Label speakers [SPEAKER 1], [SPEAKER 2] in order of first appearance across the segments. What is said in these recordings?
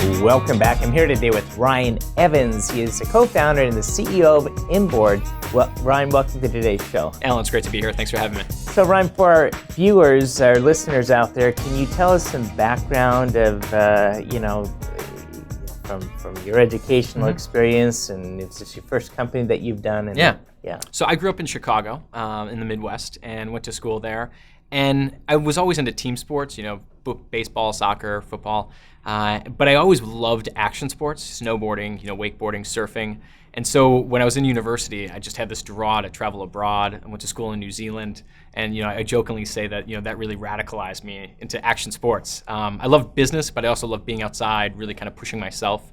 [SPEAKER 1] Welcome back. I'm here today with Ryan Evans. He is the co-founder and the CEO of Inboard. Well, Ryan, welcome to today's show.
[SPEAKER 2] Alan, it's great to be here. Thanks for having me.
[SPEAKER 1] So, Ryan, for our viewers, our listeners out there, can you tell us some background of, from your educational experience, and is this your first company that you've done? And,
[SPEAKER 2] yeah. So I grew up in Chicago, in the Midwest, and went to school there. And I was always into team sports, baseball, soccer, football. But I always loved action sports, snowboarding, wakeboarding, surfing. And so when I was in university, I just had this draw to travel abroad. I went to school in New Zealand. And I jokingly say that that really radicalized me into action sports. I loved business, but I also loved being outside, really kind of pushing myself.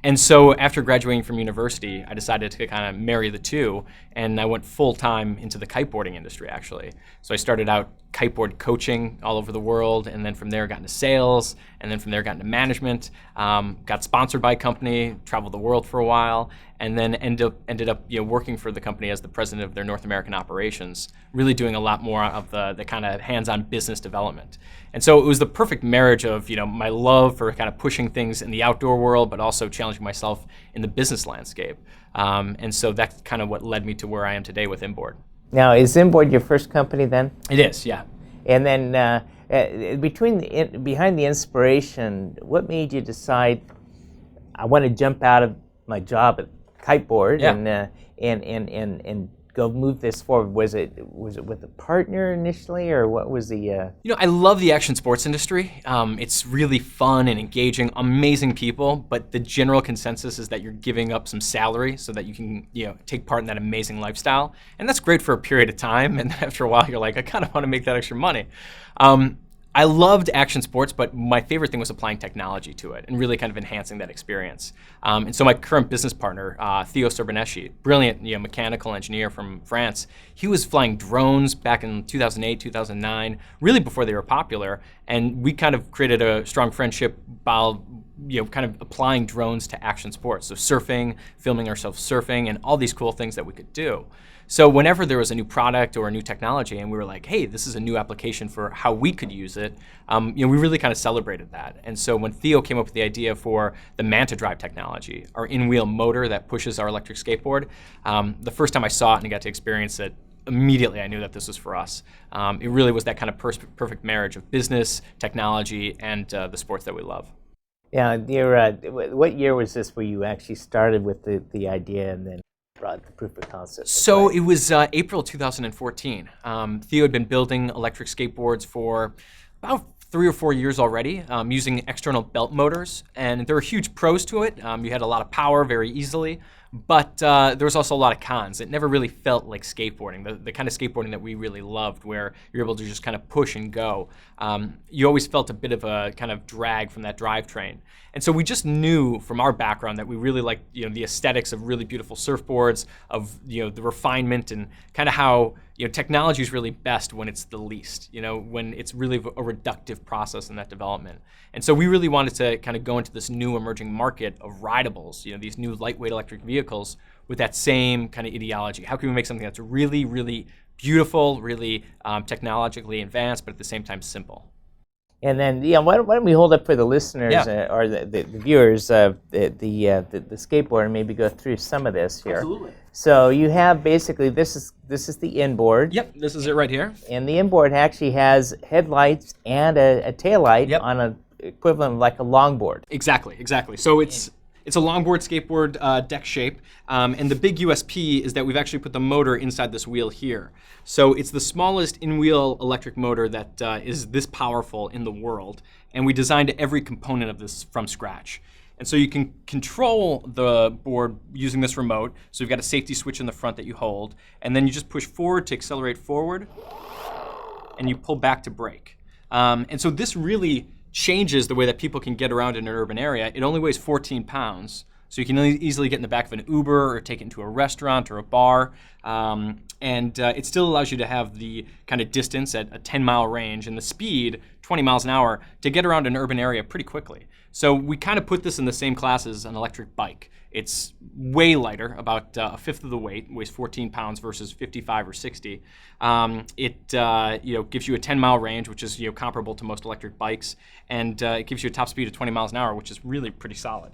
[SPEAKER 2] And so after graduating from university, I decided to kind of marry the two, and I went full-time into the kiteboarding industry, actually. So I started out kiteboard coaching all over the world, and then from there got into sales, and then from there got into management, got sponsored by a company, traveled the world for a while, and then ended up working for the company as the president of their North American operations, really doing a lot more of the kind of hands-on business development. And so it was the perfect marriage of my love for kind of pushing things in the outdoor world, but also challenging myself in the business landscape. And so that's kind of what led me to where I am today with Inboard.
[SPEAKER 1] Now, is Inboard your first company then?
[SPEAKER 2] It is, yeah.
[SPEAKER 1] And then behind the inspiration, what made you decide I want to jump out of my job at kiteboard and go move this forward? Was it with a partner initially, or what was the?
[SPEAKER 2] I love the action sports industry. It's really fun and engaging, amazing people. But the general consensus is that you're giving up some salary so that you can take part in that amazing lifestyle, and that's great for a period of time. And then after a while, you're like, I kind of want to make that extra money. I loved action sports, but my favorite thing was applying technology to it and really kind of enhancing that experience. And so my current business partner, Theo Serbaneschi, brilliant mechanical engineer from France, he was flying drones back in 2008, 2009, really before they were popular. And we kind of created a strong friendship by kind of applying drones to action sports. So surfing, filming ourselves surfing, and all these cool things that we could do. So whenever there was a new product or a new technology and we were like, hey, this is a new application for how we could use it, we really kind of celebrated that. And so when Theo came up with the idea for the Manta Drive technology, our in-wheel motor that pushes our electric skateboard, the first time I saw it and got to experience it, immediately I knew that this was for us. It really was that kind of perfect marriage of business, technology, and the sports that we love.
[SPEAKER 1] Yeah, what year was this where you actually started with the idea and then brought the proof of concept?
[SPEAKER 2] So it was April 2014. Theo had been building electric skateboards for about 3 or 4 years already, using external belt motors, and there were huge pros to it. You had a lot of power very easily, but there was also a lot of cons. It never really felt like skateboarding, the kind of skateboarding that we really loved, where you're able to just kind of push and go. You always felt a bit of a kind of drag from that drivetrain. And so we just knew from our background that we really liked the aesthetics of really beautiful surfboards, of the refinement, and kind of how technology is really best when it's the least, when it's really a reductive process in that development. And so we really wanted to kind of go into this new emerging market of rideables, these new lightweight electric vehicles with that same kind of ideology. How can we make something that's really, really beautiful, really technologically advanced, but at the same time simple?
[SPEAKER 1] And then, why don't we hold up for the listeners or the viewers the skateboard and maybe go through some of this here.
[SPEAKER 2] Absolutely.
[SPEAKER 1] So you have basically this is the Inboard.
[SPEAKER 2] Yep, this is it right here.
[SPEAKER 1] And the Inboard actually has headlights and a tail light on an equivalent of like a longboard.
[SPEAKER 2] Exactly. So it's a longboard skateboard deck shape, and the big USP is that we've actually put the motor inside this wheel here. So it's the smallest in-wheel electric motor that is this powerful in the world, and we designed every component of this from scratch. And so you can control the board using this remote. So you've got a safety switch in the front that you hold, and then you just push forward to accelerate forward, and you pull back to brake. And so this really changes the way that people can get around in an urban area. It only weighs 14 pounds, So you can easily get in the back of an Uber or take it into a restaurant or a bar. It still allows you to have the kind of distance at a 10-mile range and the speed, 20 miles an hour, to get around an urban area pretty quickly. So we kind of put this in the same class as an electric bike. It's way lighter, about a fifth of the weight, weighs 14 pounds versus 55 or 60. It gives you a 10-mile range, which is comparable to most electric bikes, and it gives you a top speed of 20 miles an hour, which is really pretty solid.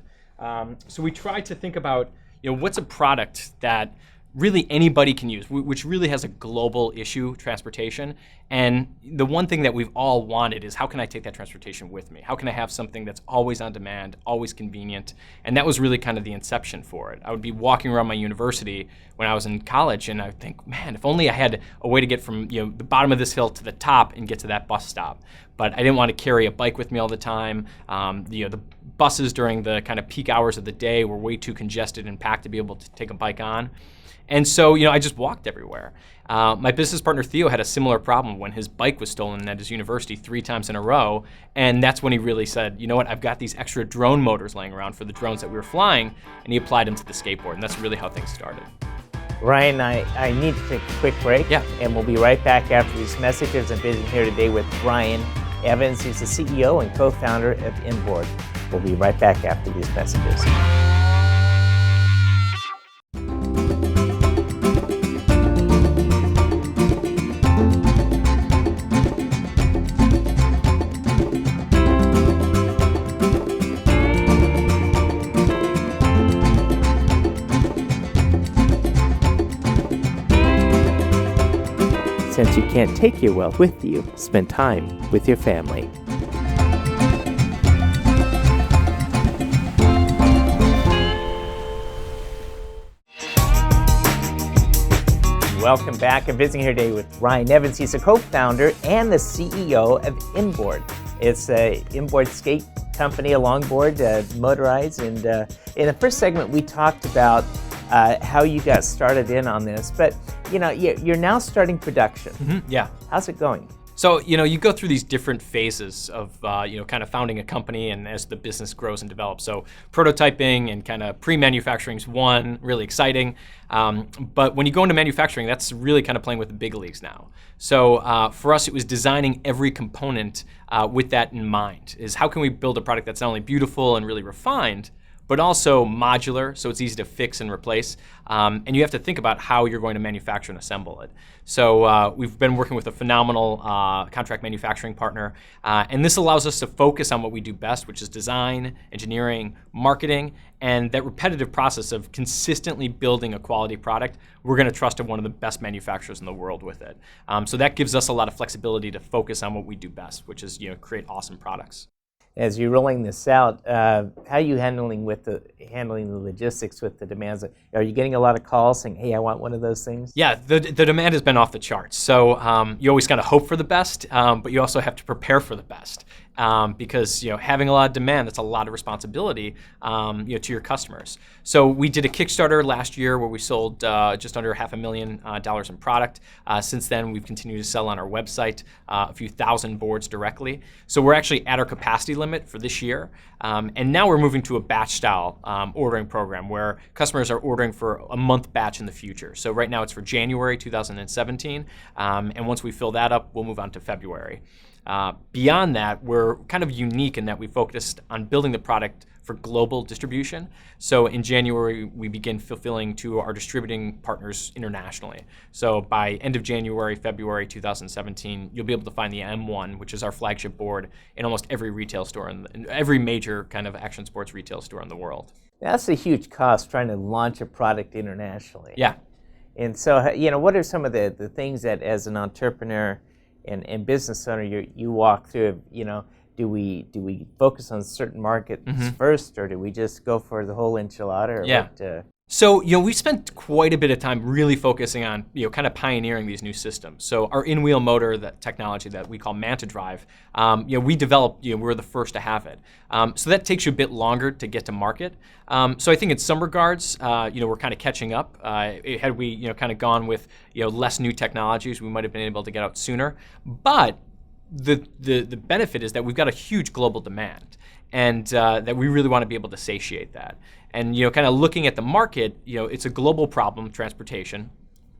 [SPEAKER 2] So we try to think about what's a product that really anybody can use, which really has a global issue, transportation. And the one thing that we've all wanted is, how can I take that transportation with me? How can I have something that's always on demand, always convenient? And that was really kind of the inception for it. I would be walking around my university when I was in college, and I would think, man, if only I had a way to get from the bottom of this hill to the top and get to that bus stop. But I didn't want to carry a bike with me all the time. The buses during the kind of peak hours of the day were way too congested and packed to be able to take a bike on. And so, I just walked everywhere. My business partner, Theo, had a similar problem when his bike was stolen at his university 3 times in a row. And that's when he really said, you know what, I've got these extra drone motors laying around for the drones that we were flying. And he applied them to the skateboard. And that's really how things started.
[SPEAKER 1] Ryan, I need to take a quick break.
[SPEAKER 2] Yeah.
[SPEAKER 1] And we'll be right back after these messages. I'm visiting here today with Ryan Evans. He's the CEO and co-founder of Inboard. We'll be right back after these messages. Since you can't take your wealth with you, spend time with your family. Welcome back. I'm visiting here today with Ryan Evans. He's a co-founder and the CEO of Inboard. It's an inboard skate company, a longboard, motorized. And in the first segment, we talked about how you got started in on this. But you're now starting production.
[SPEAKER 2] Mm-hmm. Yeah.
[SPEAKER 1] How's it going?
[SPEAKER 2] So, you go through these different phases of, kind of founding a company and as the business grows and develops. So prototyping and kind of pre-manufacturing is one, really exciting. But when you go into manufacturing, that's really kind of playing with the big leagues now. So for us, it was designing every component with that in mind, is how can we build a product that's not only beautiful and really refined, but also modular, so it's easy to fix and replace. And you have to think about how you're going to manufacture and assemble it. So we've been working with a phenomenal contract manufacturing partner, and this allows us to focus on what we do best, which is design, engineering, marketing, and that repetitive process of consistently building a quality product. We're going to trust one of the best manufacturers in the world with it. So that gives us a lot of flexibility to focus on what we do best, which is create awesome products.
[SPEAKER 1] As you're rolling this out, how are you handling the logistics with the demands? Are you getting a lot of calls saying, "Hey, I want one of those things"?
[SPEAKER 2] Yeah, the demand has been off the charts. So you always kind of hope for the best, but you also have to prepare for the best. Because having a lot of demand, that's a lot of responsibility to your customers. So we did a Kickstarter last year where we sold just under $500,000 in product. Since then, we've continued to sell on our website a few thousand boards directly. So we're actually at our capacity limit for this year. And now we're moving to a batch style ordering program where customers are ordering for a month batch in the future. So right now it's for January 2017. And once we fill that up, we'll move on to February. Beyond that, we're kind of unique in that we focused on building the product for global distribution. So in January, we begin fulfilling to our distributing partners internationally. So by end of January, February 2017, you'll be able to find the M1, which is our flagship board, in almost every retail store, in every major kind of action sports retail store in the world.
[SPEAKER 1] That's a huge cost trying to launch a product internationally.
[SPEAKER 2] Yeah.
[SPEAKER 1] And so, what are some of the things that as an entrepreneur and business owner you walk through? Do we focus on certain markets first, or do we just go for the whole enchilada? Or
[SPEAKER 2] yeah.
[SPEAKER 1] What,
[SPEAKER 2] So, we spent quite a bit of time really focusing on, kind of pioneering these new systems. So our in-wheel motor, that technology that we call Manta Drive, we developed, we're the first to have it. So that takes you a bit longer to get to market. So I think in some regards, we're kind of catching up. Had we, kind of gone with, less new technologies, we might have been able to get out sooner. But the benefit is that we've got a huge global demand, and that we really want to be able to satiate that. And kind of looking at the market, it's a global problem, transportation.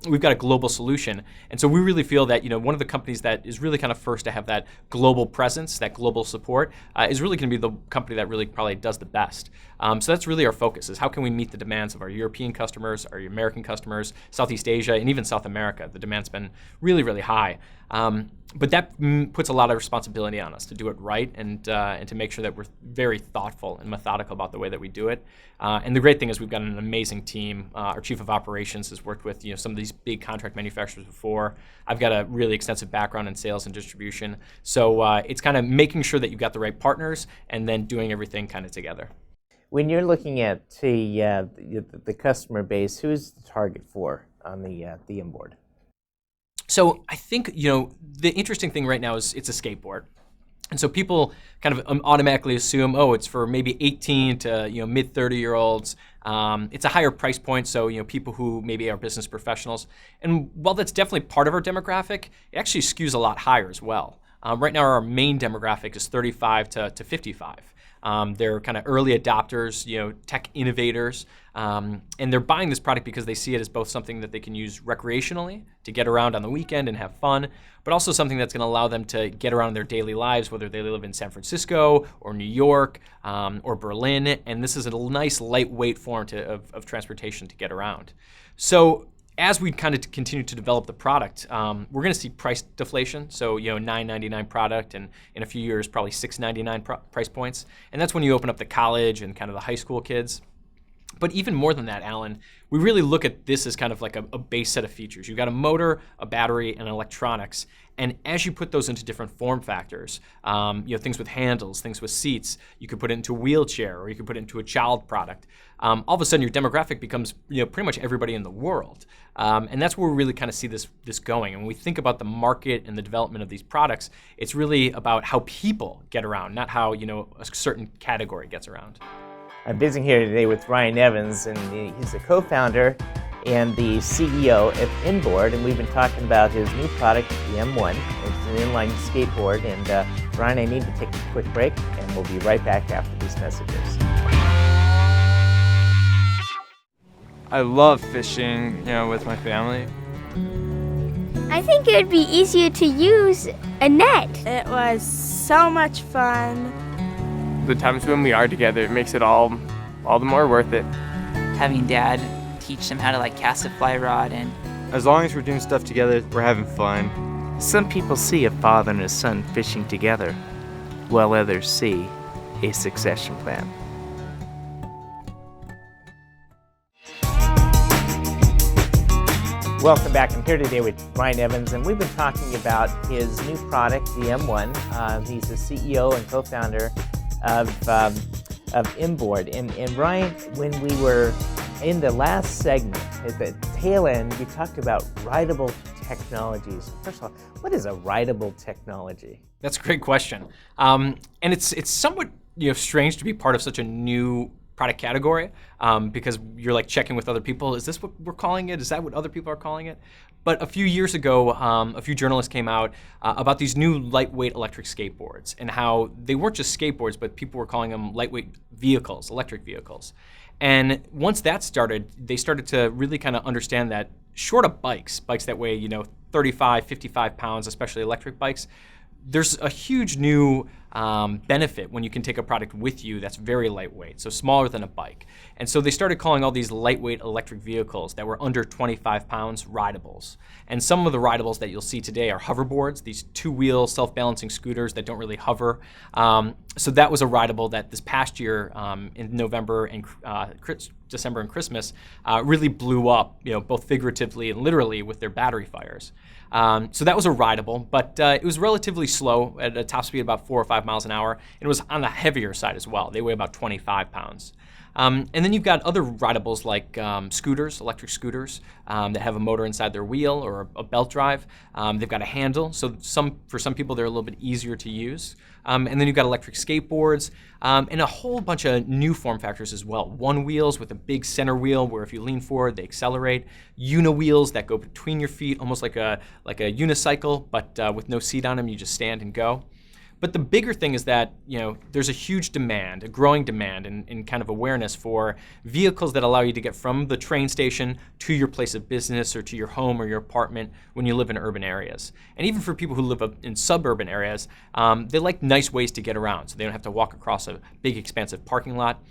[SPEAKER 2] We've got a global solution. And so we really feel that, one of the companies that is really kind of first to have that global presence, that global support, is really going to be the company that really probably does the best. So that's really our focus, is how can we meet the demands of our European customers, our American customers, Southeast Asia, and even South America. The demand's been really, really high. But that puts a lot of responsibility on us to do it right, and to make sure that we're very thoughtful and methodical about the way that we do it. And the great thing is we've got an amazing team. Our chief of operations has worked with some of these big contract manufacturers before. I've got a really extensive background in sales and distribution. So it's kind of making sure that you've got the right partners and then doing everything kind of together.
[SPEAKER 1] When you're looking at the customer base, who's the target for on the Inboard?
[SPEAKER 2] So I think, the interesting thing right now is it's a skateboard. And so people kind of automatically assume, it's for maybe 18 to mid 30-year-olds. It's a higher price point, so people who maybe are business professionals. And while that's definitely part of our demographic, it actually skews a lot higher as well. Right now our main demographic is 35 to 55. They're kind of early adopters, tech innovators, and they're buying this product because they see it as both something that they can use recreationally to get around on the weekend and have fun, but also something that's going to allow them to get around in their daily lives, whether they live in San Francisco or New York or Berlin. And this is a nice lightweight form of transportation to get around. So as we kind of continue to develop the product, we're going to see price deflation. So, $9.99 product, and in a few years, probably $6.99 price points. And that's when you open up the college and kind of the high school kids. But even more than that, Alan, we really look at this as kind of like a base set of features. You've got a motor, a battery, and electronics. And as you put those into different form factors, things with handles, things with seats, you could put it into a wheelchair, or you could put it into a child product. All of a sudden, your demographic becomes pretty much everybody in the world. And that's where we really kind of see this going. And when we think about the market and the development of these products, it's really about how people get around, not how a certain category gets around.
[SPEAKER 1] I'm visiting here today with Ryan Evans, and he's the co-founder and the CEO of Inboard, and we've been talking about his new product, the M1. It's an inline skateboard, and Ryan, I need to take a quick break, and we'll be right back after these messages.
[SPEAKER 3] I love fishing, with my family.
[SPEAKER 4] I think it would be easier to use a net.
[SPEAKER 5] It was so much fun.
[SPEAKER 3] The times when we are together, it makes it all the more worth it.
[SPEAKER 6] Having Dad teach them how to cast a fly rod, and
[SPEAKER 7] as long as we're doing stuff together, we're having fun.
[SPEAKER 8] Some people see a father and a son fishing together, while others see a succession plan.
[SPEAKER 1] Welcome back. I'm here today with Ryan Evans, and we've been talking about his new product, the M1. He's the CEO and co-founder of Inboard. And Ryan, when we were in the last segment, at the tail end, you talked about Rideable technologies. First of all, what is a Rideable technology?
[SPEAKER 2] That's a great question. And it's somewhat strange to be part of such a new product category, because you're checking with other people. Is this what we're calling it? Is that what other people are calling it? But a few years ago, a few journalists came out about these new lightweight electric skateboards, and how they weren't just skateboards, but people were calling them lightweight vehicles, electric vehicles. And once that started, they started to really kind of understand that short of bikes that weigh 35, 55 pounds, especially electric bikes, there's a huge new benefit when you can take a product with you that's very lightweight, so smaller than a bike. And so they started calling all these lightweight electric vehicles that were under 25 pounds Rideables. And some of the Rideables that you'll see today are hoverboards, these two-wheel self-balancing scooters that don't really hover. So that was a Rideable that this past year in November and December and Christmas really blew up, both figuratively and literally with their battery fires. So that was a Rideable, but it was relatively slow at a top speed about 4 or 5 miles an hour. And it was on the heavier side as well. They weigh about 25 pounds. And then you've got other rideables like scooters, electric scooters that have a motor inside their wheel or a belt drive. They've got a handle, so for some people they're a little bit easier to use. And then you've got electric skateboards and a whole bunch of new form factors as well. One wheels with a big center wheel where if you lean forward they accelerate. Uni-wheels that go between your feet, almost like a unicycle, but with no seat on them, you just stand and go. But the bigger thing is that there's a huge demand, a growing demand and kind of awareness for vehicles that allow you to get from the train station to your place of business or to your home or your apartment when you live in urban areas. And even for people who live in suburban areas, they like nice ways to get around so they don't have to walk across a big expansive parking lot.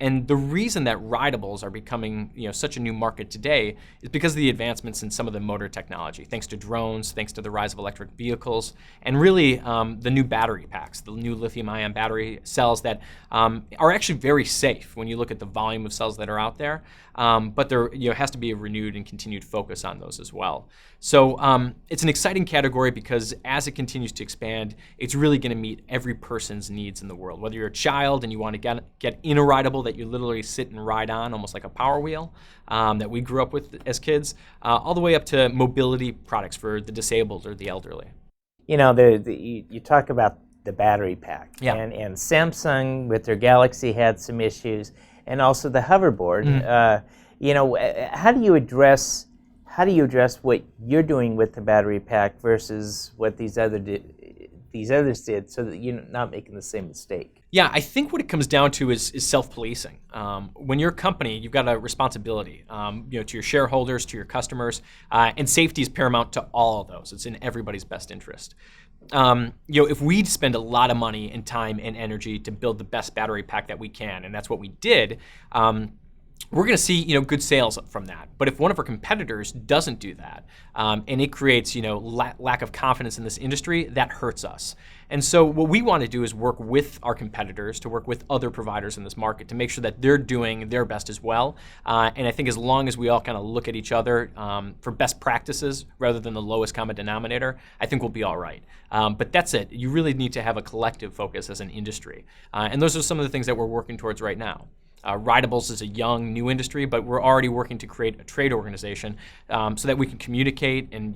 [SPEAKER 2] And the reason that rideables are becoming such a new market today is because of the advancements in some of the motor technology, thanks to drones, thanks to the rise of electric vehicles, and really the new battery packs, the new lithium-ion battery cells that are actually very safe when you look at the volume of cells that are out there. But there has to be a renewed and continued focus on those as well. So it's an exciting category because as it continues to expand, it's really going to meet every person's needs in the world. Whether you're a child and you want to get in a rideable that you literally sit and ride on, almost like a Power Wheel that we grew up with as kids, all the way up to mobility products for the disabled or the elderly.
[SPEAKER 1] You talk about the battery pack,
[SPEAKER 2] Yeah.
[SPEAKER 1] and Samsung with their Galaxy had some issues, and also the hoverboard. How do you address what you're doing with the battery pack versus what these others did, so that you're not making the same mistake?
[SPEAKER 2] Yeah, I think what it comes down to is self-policing. When you're a company, you've got a responsibility, to your shareholders, to your customers, and safety is paramount to all of those. It's in everybody's best interest. If we spend a lot of money and time and energy to build the best battery pack that we can, and that's what we did, we're going to see good sales from that. But if one of our competitors doesn't do that, and it creates lack of confidence in this industry, that hurts us. And so what we want to do is work with our competitors, to work with other providers in this market to make sure that they're doing their best as well. And I think as long as we all kind of look at each other for best practices rather than the lowest common denominator, I think we'll be all right. But that's it. You really need to have a collective focus as an industry. And those are some of the things that we're working towards right now. Rideables is a young, new industry, but we're already working to create a trade organization so that we can communicate and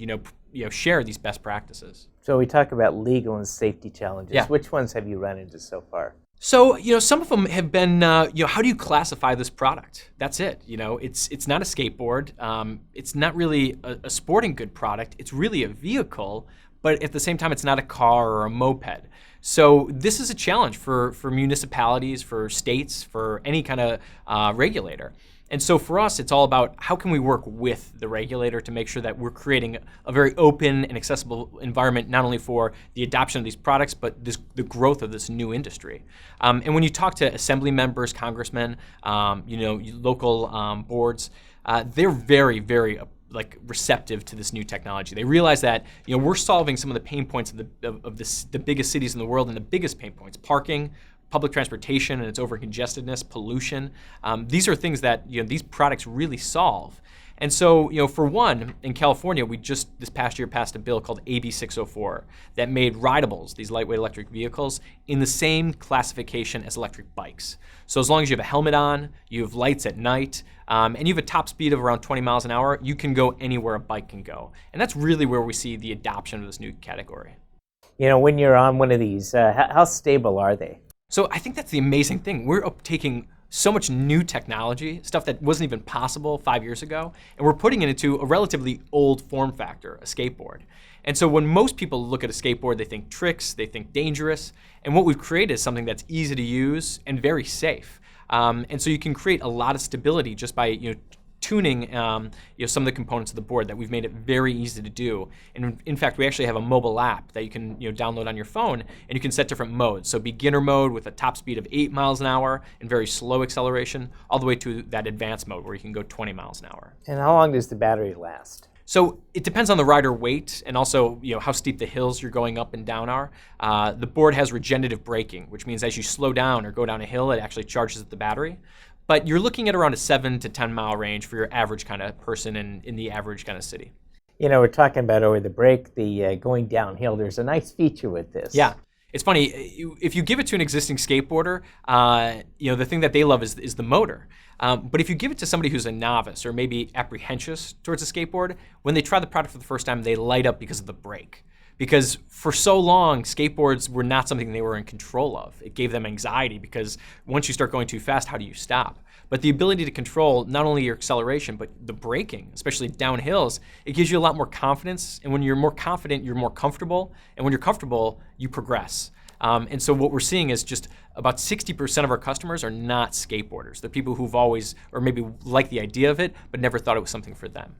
[SPEAKER 2] share these best practices.
[SPEAKER 1] So we talk about legal and safety challenges.
[SPEAKER 2] Yeah.
[SPEAKER 1] Which ones have you run into so far?
[SPEAKER 2] So some of them have been how do you classify this product? That's it. It's not a skateboard. It's not really a sporting good product. It's really a vehicle, but at the same time, it's not a car or a moped. So this is a challenge for municipalities, for states, for any kind of regulator. And so for us, it's all about how can we work with the regulator to make sure that we're creating a very open and accessible environment, not only for the adoption of these products, but the growth of this new industry. And when you talk to assembly members, congressmen, local boards, they're very, very receptive to this new technology. They realize that we're solving some of the pain points of the biggest cities in the world, and the biggest pain points: parking, public transportation and its over-congestedness, pollution. These are things that these products really solve. And so, for one, in California, we just this past year passed a bill called AB 604 that made rideables, these lightweight electric vehicles, in the same classification as electric bikes. So as long as you have a helmet on, you have lights at night, and you have a top speed of around 20 miles an hour, you can go anywhere a bike can go. And that's really where we see the adoption of this new category.
[SPEAKER 1] When you're on one of these, how stable are they?
[SPEAKER 2] So I think that's the amazing thing. We're taking so much new technology, stuff that wasn't even possible 5 years ago, and we're putting it into a relatively old form factor, a skateboard. And so when most people look at a skateboard, they think tricks, they think dangerous, and what we've created is something that's easy to use and very safe. And so you can create a lot of stability just by tuning some of the components of the board that we've made it very easy to do. And in fact, we actually have a mobile app that you can download on your phone, and you can set different modes. So beginner mode with a top speed of 8 miles an hour and very slow acceleration, all the way to that advanced mode where you can go 20 miles an hour.
[SPEAKER 1] And how long does the battery last?
[SPEAKER 2] So it depends on the rider weight and also how steep the hills you're going up and down are. The board has regenerative braking, which means as you slow down or go down a hill, it actually charges the battery. But you're looking at around a 7 to 10 mile range for your average kind of person in the average kind of city.
[SPEAKER 1] We're talking about over the break, the going downhill. There's a nice feature with this.
[SPEAKER 2] Yeah. It's funny, if you give it to an existing skateboarder, the thing that they love is the motor. But if you give it to somebody who's a novice or maybe apprehensive towards a skateboard, when they try the product for the first time, they light up because of the brake. Because for so long, skateboards were not something they were in control of. It gave them anxiety because once you start going too fast, how do you stop? But the ability to control not only your acceleration, but the braking, especially down hills, it gives you a lot more confidence. And when you're more confident, you're more comfortable. And when you're comfortable, you progress. And so what we're seeing is just about 60% of our customers are not skateboarders. They're people who've always, or maybe like the idea of it, but never thought it was something for them.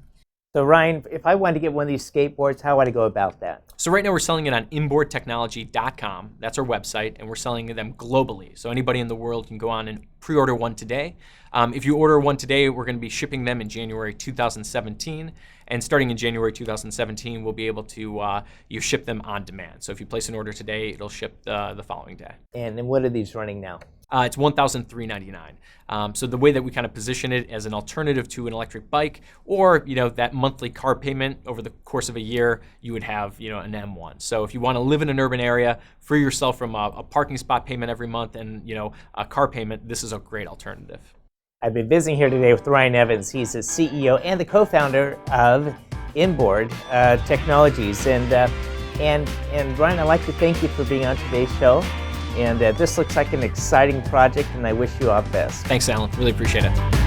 [SPEAKER 1] So Ryan, if I wanted to get one of these skateboards, how would I go about that?
[SPEAKER 2] So right now we're selling it on inboardtechnology.com. That's our website, and we're selling them globally. So anybody in the world can go on and pre-order one today. If you order one today, we're going to be shipping them in January 2017. And starting in January 2017, we'll be able to you ship them on demand. So if you place an order today, it'll ship the following day.
[SPEAKER 1] And then what are these running now?
[SPEAKER 2] It's $1,399. So the way that we kind of position it as an alternative to an electric bike, or that monthly car payment over the course of a year, you would have an M1. So if you want to live in an urban area, free yourself from a parking spot payment every month and a car payment, this is a great alternative.
[SPEAKER 1] I've been visiting here today with Ryan Evans. He's the CEO and the co-founder of Inboard Technologies. And Ryan, I'd like to thank you for being on today's show. And this looks like an exciting project, and I wish you all the best.
[SPEAKER 2] Thanks, Alan. Really appreciate it.